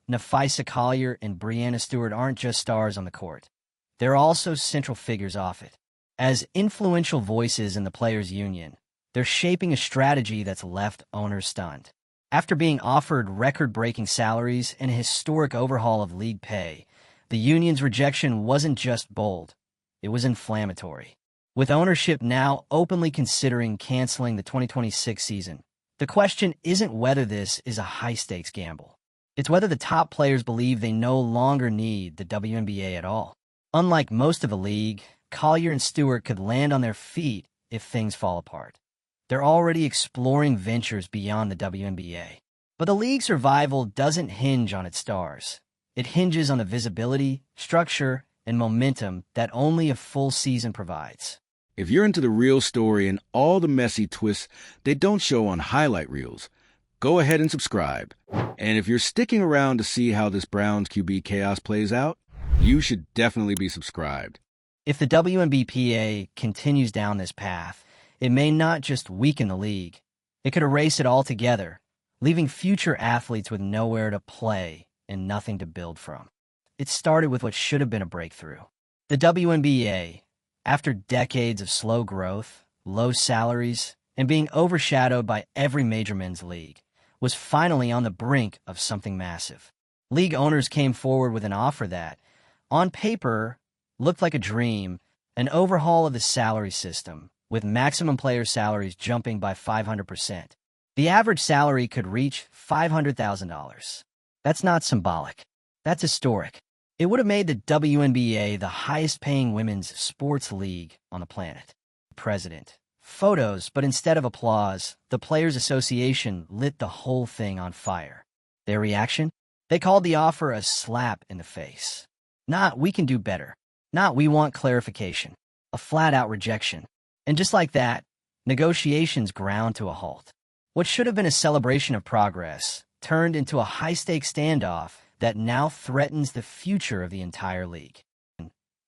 Collier and Breanna Stewart aren't just stars on the court. They're also central figures off it. As influential voices in the players' union, they're shaping a strategy that's left owners stunned. After being offered record-breaking salaries and a historic overhaul of league pay, the union's rejection wasn't just bold, it was inflammatory. With ownership now openly considering canceling the 2026 season, the question isn't whether this is a high-stakes gamble. It's whether the top players believe they no longer need the WNBA at all. Unlike most of the league, Collier and Stewart could land on their feet if things fall apart. They're already exploring ventures beyond the WNBA. But the league's survival doesn't hinge on its stars. It hinges on the visibility, structure, and momentum that only a full season provides. If you're into the real story and all the messy twists they don't show on highlight reels, go ahead and subscribe. And if you're sticking around to see how this Browns QB chaos plays out, you should definitely be subscribed. If the WNBPA continues down this path, it may not just weaken the league. It could erase it altogether, leaving future athletes with nowhere to play and nothing to build from. It started with what should have been a breakthrough. The WNBA, after decades of slow growth, low salaries, and being overshadowed by every major men's league, was finally on the brink of something massive. League owners came forward with an offer that, on paper, looked like a dream, an overhaul of the salary system, with maximum player salaries jumping by 500%. The average salary could reach $500,000. That's not symbolic. That's historic. It would have made the WNBA the highest-paying women's sports league on the planet. President. Photos, but instead of applause, the Players Association lit the whole thing on fire. Their reaction? They called the offer a slap in the face. Not, we can do better. Not, we want clarification. A flat-out rejection. And just like that, negotiations ground to a halt. What should have been a celebration of progress turned into a high-stakes standoff that now threatens the future of the entire league.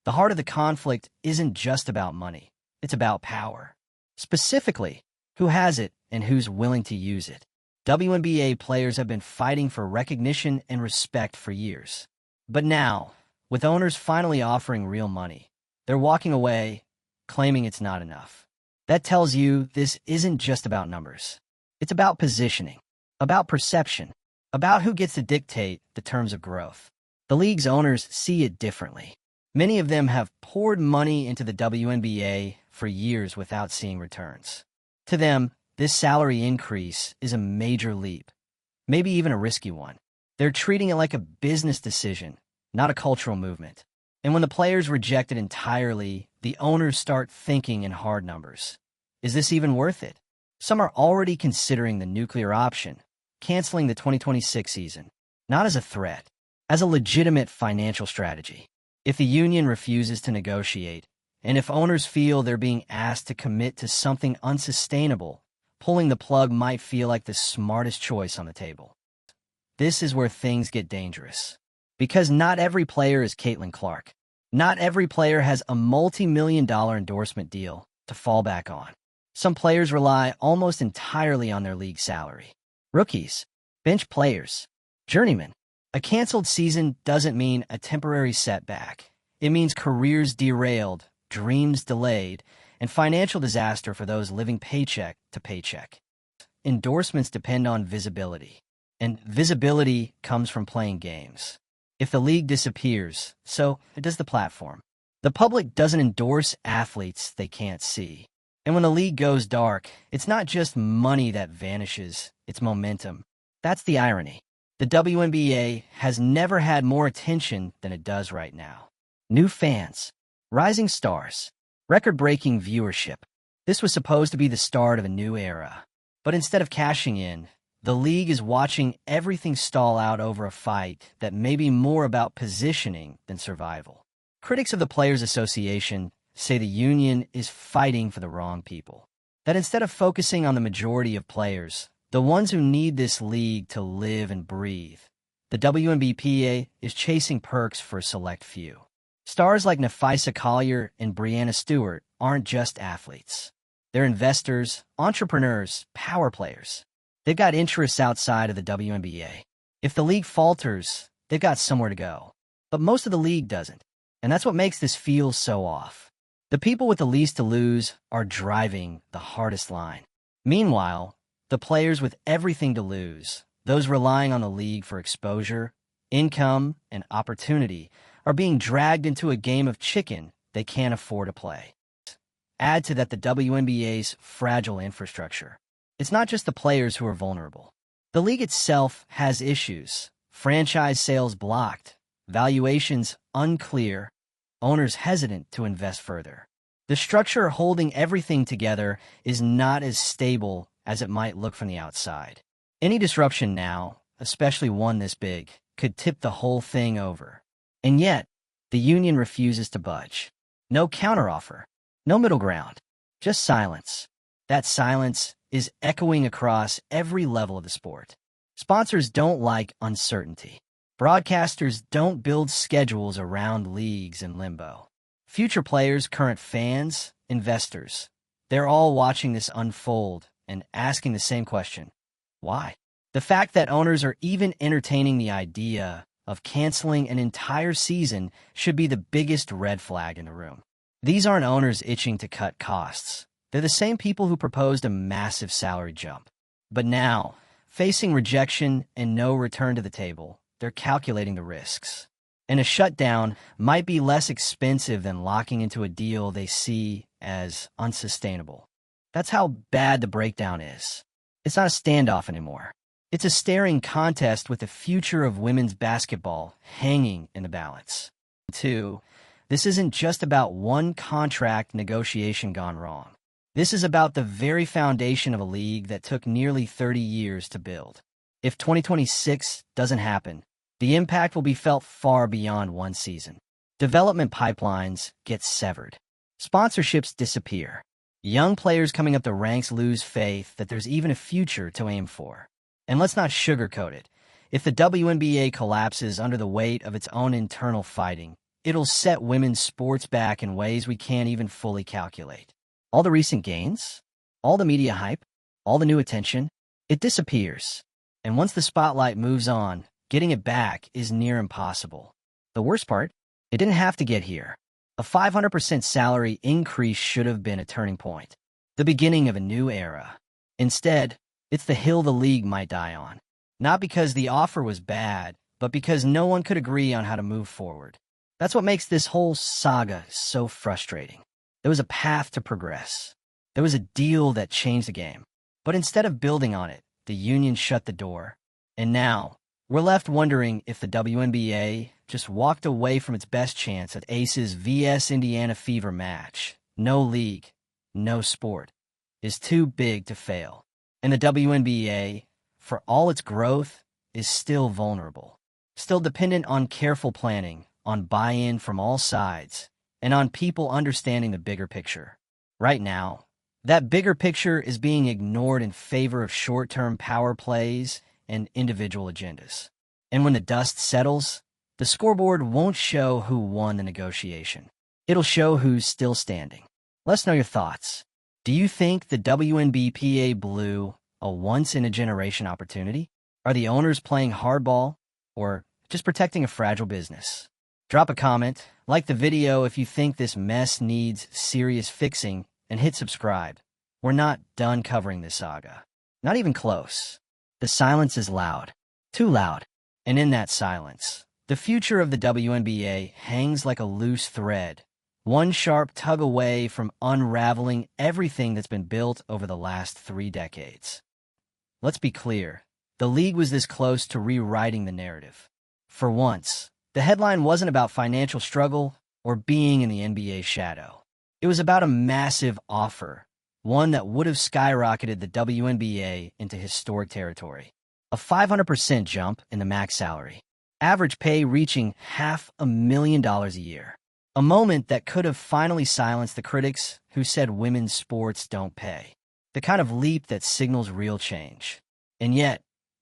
The heart of the conflict isn't just about money. It's about power. Specifically, who has it and who's willing to use it. WNBA players have been fighting for recognition and respect for years. But now, with owners finally offering real money, they're walking away, claiming it's not enough. That tells you this isn't just about numbers. It's about positioning, about perception, about who gets to dictate the terms of growth. The league's owners see it differently. Many of them have poured money into the WNBA for years without seeing returns. To them, this salary increase is a major leap, maybe even a risky one. They're treating it like a business decision, not a cultural movement. And when the players reject it entirely, the owners start thinking in hard numbers. Is this even worth it? Some are already considering the nuclear option, canceling the 2026 season, not as a threat, as a legitimate financial strategy. If the union refuses to negotiate, and if owners feel they're being asked to commit to something unsustainable, pulling the plug might feel like the smartest choice on the table. This is where things get dangerous. Because not every player is Caitlin Clark. Not every player has a multi-million-dollar endorsement deal to fall back on. Some players rely almost entirely on their league salary. Rookies, bench players, journeymen. A canceled season doesn't mean a temporary setback. It means careers derailed, dreams delayed, and financial disaster for those living paycheck to paycheck. Endorsements depend on visibility, and visibility comes from playing games. If the league disappears, so does the platform. The public doesn't endorse athletes they can't see. And when the league goes dark, it's not just money that vanishes, it's momentum. That's the irony. The WNBA has never had more attention than it does right now. New fans, rising stars, record-breaking viewership. This was supposed to be the start of a new era. But instead of cashing in, the league is watching everything stall out over a fight that may be more about positioning than survival. Critics of the Players Association say the union is fighting for the wrong people. That instead of focusing on the majority of players, the ones who need this league to live and breathe, the WNBPA is chasing perks for a select few. Stars like Collier and Breanna Stewart aren't just athletes. They're investors, entrepreneurs, power players. They've got interests outside of the WNBA. If the league falters, they've got somewhere to go. But most of the league doesn't. And that's what makes this feel so off. The people with the least to lose are driving the hardest line. Meanwhile, the players with everything to lose, those relying on the league for exposure, income, and opportunity, are being dragged into a game of chicken they can't afford to play. Add to that the WNBA's fragile infrastructure. It's not just the players who are vulnerable. The league itself has issues. Franchise sales blocked, valuations unclear, owners hesitant to invest further. The structure holding everything together is not as stable as it might look from the outside. Any disruption now, especially one this big, could tip the whole thing over. And yet, the union refuses to budge. No counteroffer, no middle ground, just silence. That silence is echoing across every level of the sport. Sponsors don't like uncertainty. Broadcasters don't build schedules around leagues in limbo. Future players, current fans, investors, they're all watching this unfold and asking the same question. Why? The fact that owners are even entertaining the idea of canceling an entire season should be the biggest red flag in the room. These aren't owners itching to cut costs. They're the same people who proposed a massive salary jump. But now, facing rejection and no return to the table, they're calculating the risks. And a shutdown might be less expensive than locking into a deal they see as unsustainable. That's how bad the breakdown is. It's not a standoff anymore. It's a staring contest with the future of women's basketball hanging in the balance. 2. This isn't just about one contract negotiation gone wrong. This is about the very foundation of a league that took nearly 30 years to build. If 2026 doesn't happen, the impact will be felt far beyond one season. Development pipelines get severed. Sponsorships disappear. Young players coming up the ranks lose faith that there's even a future to aim for. And let's not sugarcoat it. If the WNBA collapses under the weight of its own internal fighting, it'll set women's sports back in ways we can't even fully calculate. All the recent gains, all the media hype, all the new attention, it disappears. And once the spotlight moves on, getting it back is near impossible. The worst part, it didn't have to get here. A 500% salary increase should have been a turning point, the beginning of a new era. Instead, it's the hill the league might die on. Not because the offer was bad, but because no one could agree on how to move forward. That's what makes this whole saga so frustrating. There was a path to progress. There was a deal that changed the game. But instead of building on it, the union shut the door. And now, we're left wondering if the WNBA just walked away from its best chance at Aces vs Indiana Fever match. No league, no sport, is too big to fail. And the WNBA, for all its growth, is still vulnerable. Still dependent on careful planning, on buy-in from all sides, and on people understanding the bigger picture. Right now, that bigger picture is being ignored in favor of short-term power plays and individual agendas. And when the dust settles, the scoreboard won't show who won the negotiation. It'll show who's still standing. Let's know your thoughts. Do you think the WNBPA blew a once-in-a-generation opportunity? Are the owners playing hardball or just protecting a fragile business? Drop a comment, like the video if you think this mess needs serious fixing, and hit subscribe. We're not done covering this saga. Not even close. The silence is loud. Too loud. And in that silence, the future of the WNBA hangs like a loose thread, one sharp tug away from unraveling everything that's been built over the last 3 decades. Let's be clear. The league was this close to rewriting the narrative. For once, the headline wasn't about financial struggle or being in the NBA shadow. It was about a massive offer, one that would have skyrocketed the WNBA into historic territory. A 500% jump in the max salary, average pay reaching $500,000 a year. A moment that could have finally silenced the critics who said women's sports don't pay. The kind of leap that signals real change. And yet,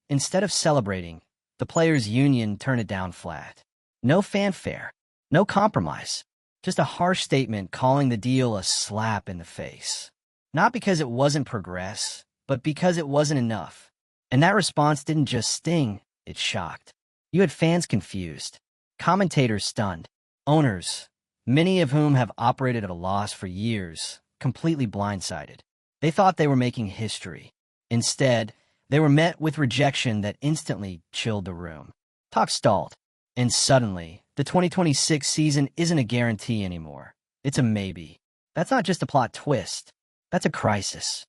instead of celebrating, the players' union turned it down flat. No fanfare, no compromise, just a harsh statement calling the deal a slap in the face. Not because it wasn't progress, but because it wasn't enough. And that response didn't just sting, it shocked. You had fans confused, commentators stunned, owners, many of whom have operated at a loss for years, completely blindsided. They thought they were making history. Instead, they were met with rejection that instantly chilled the room. Talk stalled. And suddenly, the 2026 season isn't a guarantee anymore. It's a maybe. That's not just a plot twist. That's a crisis.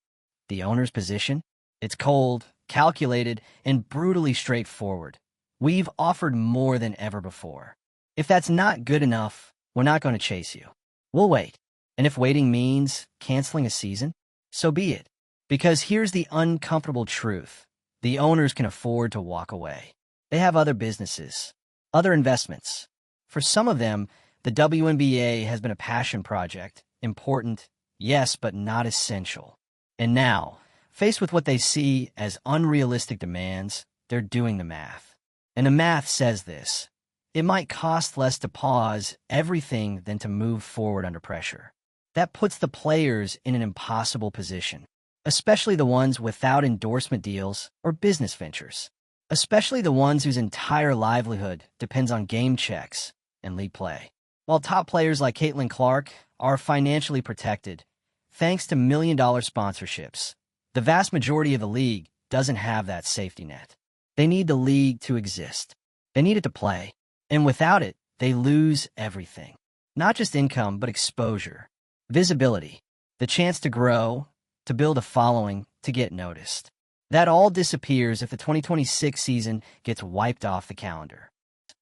The owner's position? It's cold, calculated, and brutally straightforward. We've offered more than ever before. If that's not good enough, we're not going to chase you. We'll wait. And if waiting means canceling a season, so be it. Because here's the uncomfortable truth. The owners can afford to walk away. They have other businesses, other investments. For some of them, the WNBA has been a passion project, important, yes, but not essential. And now, faced with what they see as unrealistic demands, they're doing the math. And the math says this: it might cost less to pause everything than to move forward under pressure. That puts the players in an impossible position, especially the ones without endorsement deals or business ventures, especially the ones whose entire livelihood depends on game checks and league play. While top players like Caitlin Clark are financially protected, thanks to million-dollar sponsorships, the vast majority of the league doesn't have that safety net. They need the league to exist. They need it to play. And without it, they lose everything. Not just income, but exposure, visibility, the chance to grow, to build a following, to get noticed. That all disappears if the 2026 season gets wiped off the calendar.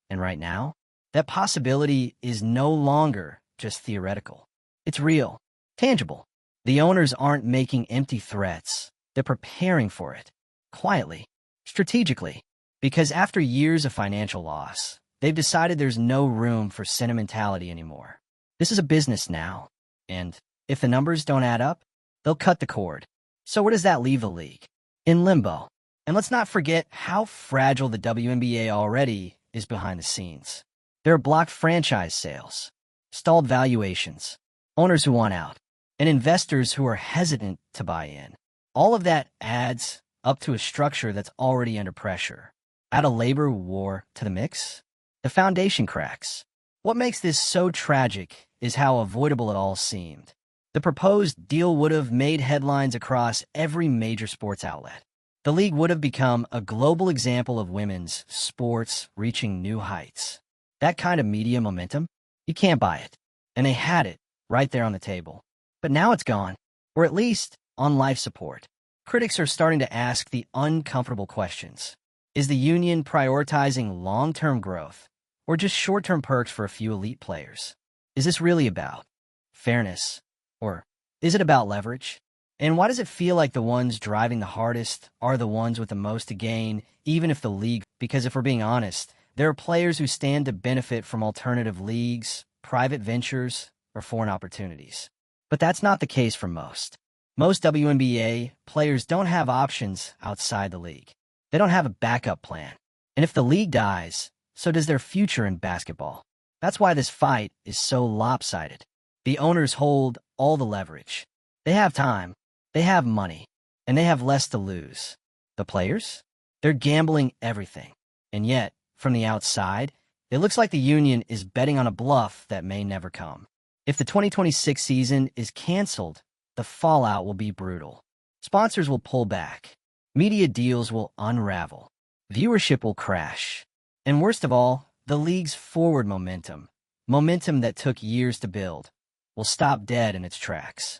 And right now, that possibility is no longer just theoretical. It's real, tangible. The owners aren't making empty threats. They're preparing for it, quietly, strategically, because after years of financial loss, they've decided there's no room for sentimentality anymore. This is a business now, and if the numbers don't add up, they'll cut the cord. So where does that leave the league? In limbo. And let's not forget how fragile the WNBA already is behind the scenes. There are blocked franchise sales, stalled valuations, owners who want out, and investors who are hesitant to buy in. All of that adds up to a structure that's already under pressure. Add a labor war to the mix, the foundation cracks. What makes this so tragic is how avoidable it all seemed. The proposed deal would have made headlines across every major sports outlet. The league would have become a global example of women's sports reaching new heights. That kind of media momentum, you can't buy it. And they had it right there on the table. But now it's gone, or at least on life support. Critics are starting to ask the uncomfortable questions. Is the union prioritizing long-term growth, or just short-term perks for a few elite players? Is this really about fairness, or is it about leverage? And why does it feel like the ones driving the hardest are the ones with the most to gain, even if the league? Because if we're being honest, there are players who stand to benefit from alternative leagues, private ventures, or foreign opportunities. But that's not the case for most. Most WNBA players don't have options outside the league. They don't have a backup plan. And if the league dies, so does their future in basketball. That's why this fight is so lopsided. The owners hold all the leverage. They have time, they have money, and they have less to lose. The players? They're gambling everything. And yet, from the outside, it looks like the union is betting on a bluff that may never come. If the 2026 season is canceled, the fallout will be brutal. Sponsors will pull back. Media deals will unravel. Viewership will crash. And worst of all, the league's forward momentum that took years to build, will stop dead in its tracks.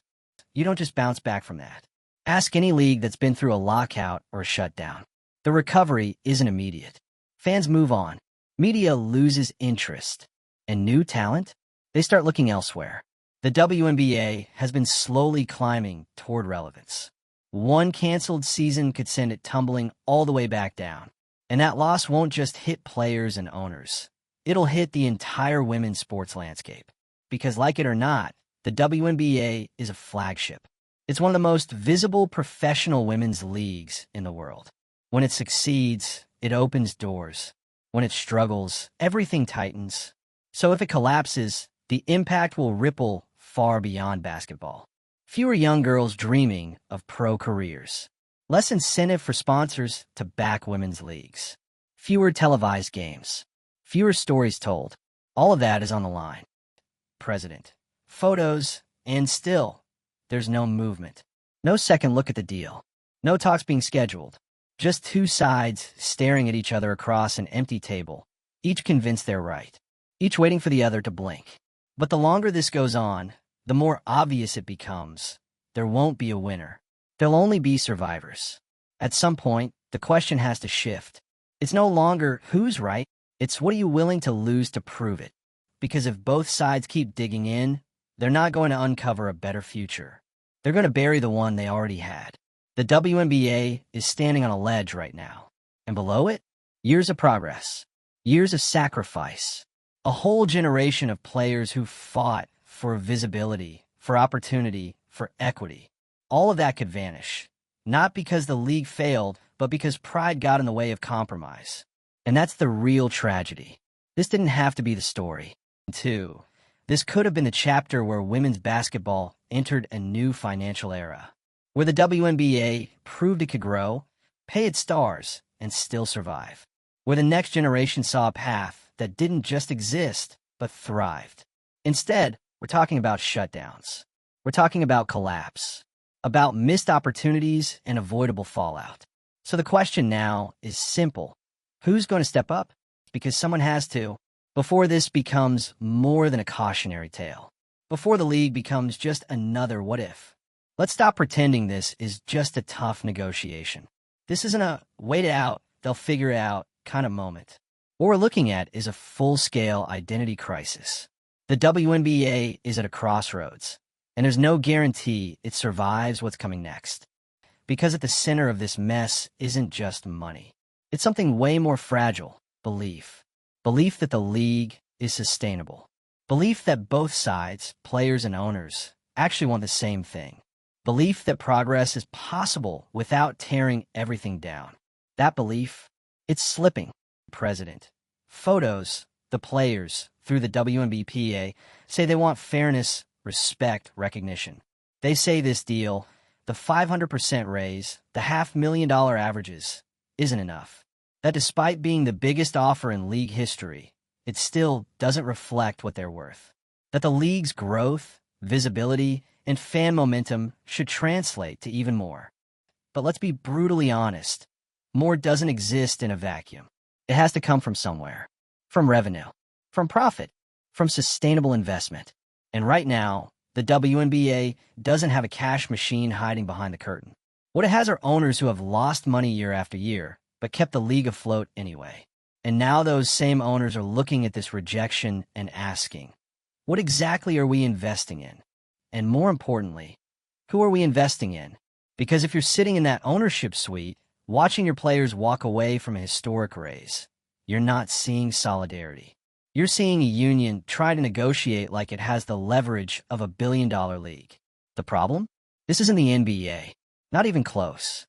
You don't just bounce back from that. Ask any league that's been through a lockout or a shutdown. The recovery isn't immediate. Fans move on. Media loses interest. And new talent? They start looking elsewhere. The WNBA has been slowly climbing toward relevance. One canceled season could send it tumbling all the way back down. And that loss won't just hit players and owners. It'll hit the entire women's sports landscape. Because like it or not, the WNBA is a flagship. It's one of the most visible professional women's leagues in the world. When it succeeds, it opens doors. When it struggles, everything tightens. So if it collapses, the impact will ripple far beyond basketball. Fewer young girls dreaming of pro careers. Less incentive for sponsors to back women's leagues. fewer televised games, fewer stories told. All of that is on the line. President. Photos, and still, there's no movement. No second look at the deal. No talks being scheduled. Just two sides staring at each other across an empty table, each convinced they're right, each waiting for the other to blink. But the longer this goes on, the more obvious it becomes. There won't be a winner. There'll only be survivors. At some point, the question has to shift. It's no longer who's right, it's what are you willing to lose to prove it? Because if both sides keep digging in, they're not going to uncover a better future. They're going to bury the one they already had. The WNBA is standing on a ledge right now. And below it, years of progress, years of sacrifice, a whole generation of players who fought for visibility, for opportunity, for equity. All of that could vanish. Not because the league failed, but because pride got in the way of compromise. And that's the real tragedy. This didn't have to be the story. 2. This could have been the chapter where women's basketball entered a new financial era, where the WNBA proved it could grow, pay its stars, and still survive, where the next generation saw a path that didn't just exist, but thrived. Instead, we're talking about shutdowns. We're talking about collapse, about missed opportunities and avoidable fallout. So the question now is simple. Who's going to step up? Because someone has to, before this becomes more than a cautionary tale, before the league becomes just another what if. Let's stop pretending this is just a tough negotiation. This isn't a wait it out, they'll figure it out kind of moment. What we're looking at is a full-scale identity crisis. The WNBA is at a crossroads, and there's no guarantee it survives what's coming next. Because at the center of this mess isn't just money. It's something way more fragile, belief. Belief that the league is sustainable. Belief that both sides, players and owners, actually want the same thing. Belief that progress is possible without tearing everything down. That belief, it's slipping. President. Photos, the players, through the WNBA, say they want fairness, respect, recognition. They say this deal, the 500% raise, the $500,000 averages, isn't enough. That despite being the biggest offer in league history, it still doesn't reflect what they're worth. That the league's growth, visibility, and fan momentum should translate to even more. But let's be brutally honest. More doesn't exist in a vacuum. It has to come from somewhere. From revenue. From profit. From sustainable investment. And right now, the WNBA doesn't have a cash machine hiding behind the curtain. What it has are owners who have lost money year after year, but kept the league afloat anyway. And now those same owners are looking at this rejection and asking, what exactly are we investing in? And more importantly, who are we investing in? Because if you're sitting in that ownership suite, watching your players walk away from a historic raise, you're not seeing solidarity. You're seeing a union try to negotiate like it has the leverage of a billion-dollar league. The problem? This isn't the NBA. Not even close.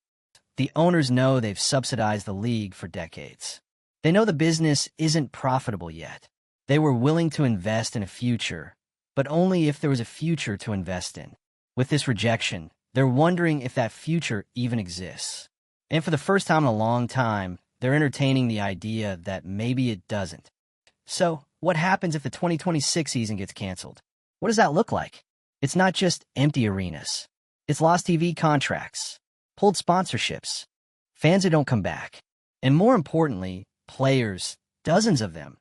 The owners know they've subsidized the league for decades. They know the business isn't profitable yet. They were willing to invest in a future, but only if there was a future to invest in. With this rejection, they're wondering if that future even exists. And for the first time in a long time, they're entertaining the idea that maybe it doesn't. So, what happens if the 2026 season gets canceled? What does that look like? It's not just empty arenas. It's lost TV contracts, pulled sponsorships, fans who don't come back, and more importantly, players, dozens of them,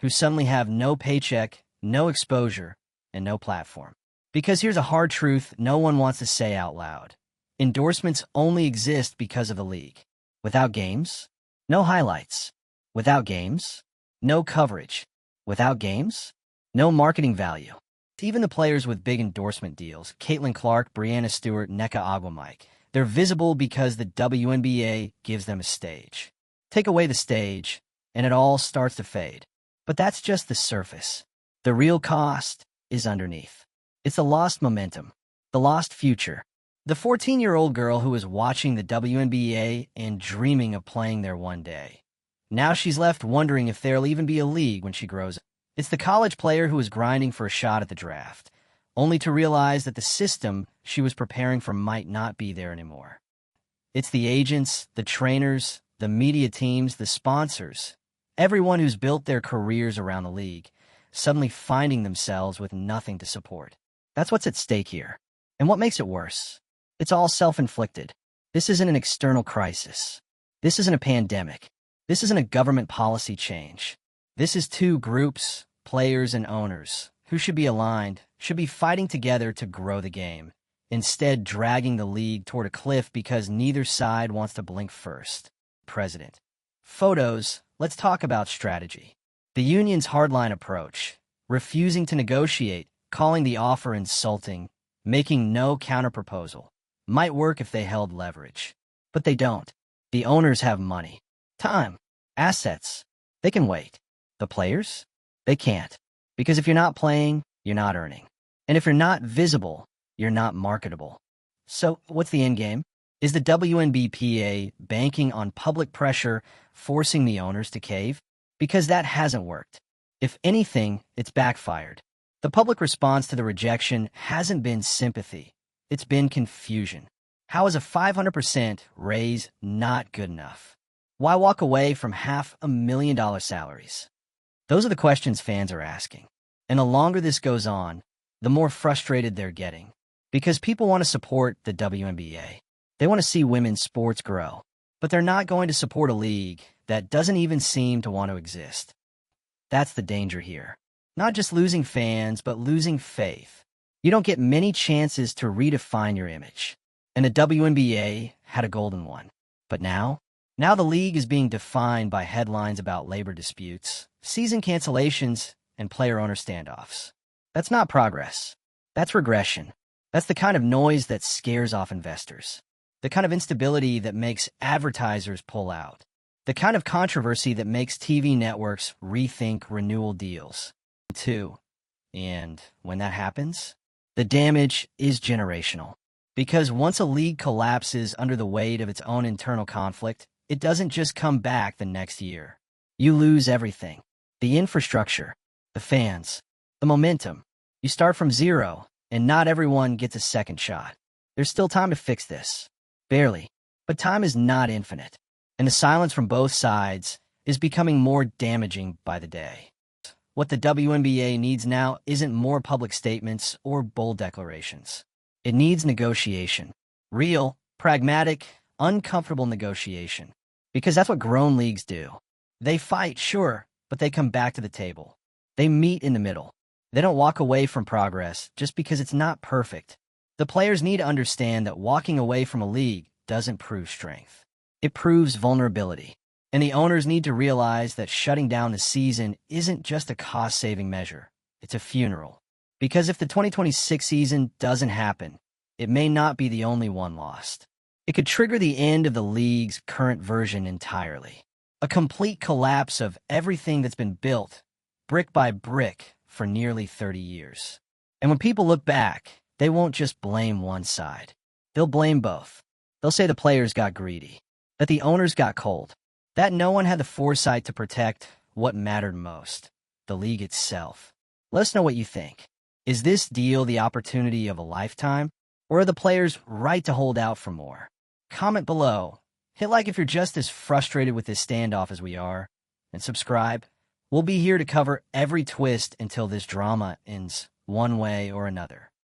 who suddenly have no paycheck, no exposure, and no platform. Because here's a hard truth no one wants to say out loud. Endorsements only exist because of the league. Without games, no highlights. Without games, no coverage. Without games, no marketing value. Even the players with big endorsement deals, Caitlin Clark, Breanna Stewart, Nneka Agwamike, they're visible because the WNBA gives them a stage. Take away the stage, and it all starts to fade. But that's just the surface. The real cost is underneath. It's the lost momentum, the lost future. The 14-year-old girl who was watching the WNBA and dreaming of playing there one day. Now she's left wondering if there'll even be a league when she grows up. It's the college player who was grinding for a shot at the draft, only to realize that the system she was preparing for might not be there anymore. It's the agents, the trainers, the media teams, the sponsors, everyone who's built their careers around the league, suddenly finding themselves with nothing to support. That's what's at stake here. And what makes it worse? It's all self-inflicted. This isn't an external crisis. This isn't a pandemic. This isn't a government policy change. This is two groups, players and owners, who should be aligned, should be fighting together to grow the game, instead dragging the league toward a cliff because neither side wants to blink first. President. Photos. Let's talk about strategy. The union's hardline approach, refusing to negotiate, calling the offer insulting, making no counterproposal, might work if they held leverage. But they don't. The owners have money, time, assets. They can wait. The players? They can't. Because if you're not playing, you're not earning. And if you're not visible, you're not marketable. So what's the end game? Is the WNBPA banking on public pressure, forcing the owners to cave? Because that hasn't worked. If anything, it's backfired. The public response to the rejection hasn't been sympathy. It's been confusion. How is a 500% raise not good enough? Why walk away from $500,000 salaries? Those are the questions fans are asking. And the longer this goes on, the more frustrated they're getting. Because people want to support the WNBA. They want to see women's sports grow. But they're not going to support a league that doesn't even seem to want to exist. That's the danger here. Not just losing fans, but losing faith. You don't get many chances to redefine your image. And the WNBA had a golden one. But now the league is being defined by headlines about labor disputes, season cancellations, and player-owner standoffs. That's not progress. That's regression. That's the kind of noise that scares off investors. The kind of instability that makes advertisers pull out. The kind of controversy that makes TV networks rethink renewal deals. And when that happens, the damage is generational. Because once a league collapses under the weight of its own internal conflict, it doesn't just come back the next year. You lose everything. The infrastructure, the fans, the momentum. You start from zero, and not everyone gets a second shot. There's still time to fix this. Barely. But time is not infinite. And the silence from both sides is becoming more damaging by the day. What the WNBA needs now isn't more public statements or bold declarations. It needs negotiation. Real, pragmatic, uncomfortable negotiation. Because that's what grown leagues do. They fight, sure, but they come back to the table. They meet in the middle. They don't walk away from progress just because it's not perfect. The players need to understand that walking away from a league doesn't prove strength. It proves vulnerability. And the owners need to realize that shutting down the season isn't just a cost-saving measure. It's a funeral. Because if the 2026 season doesn't happen, it may not be the only one lost. It could trigger the end of the league's current version entirely. A complete collapse of everything that's been built, brick by brick, for nearly 30 years. And when people look back, they won't just blame one side. They'll blame both. They'll say the players got greedy, that the owners got cold, that no one had the foresight to protect what mattered most, the league itself. Let us know what you think. Is this deal the opportunity of a lifetime, or are the players right to hold out for more? Comment below. Hit like if you're just as frustrated with this standoff as we are, and subscribe. We'll be here to cover every twist until this drama ends one way or another.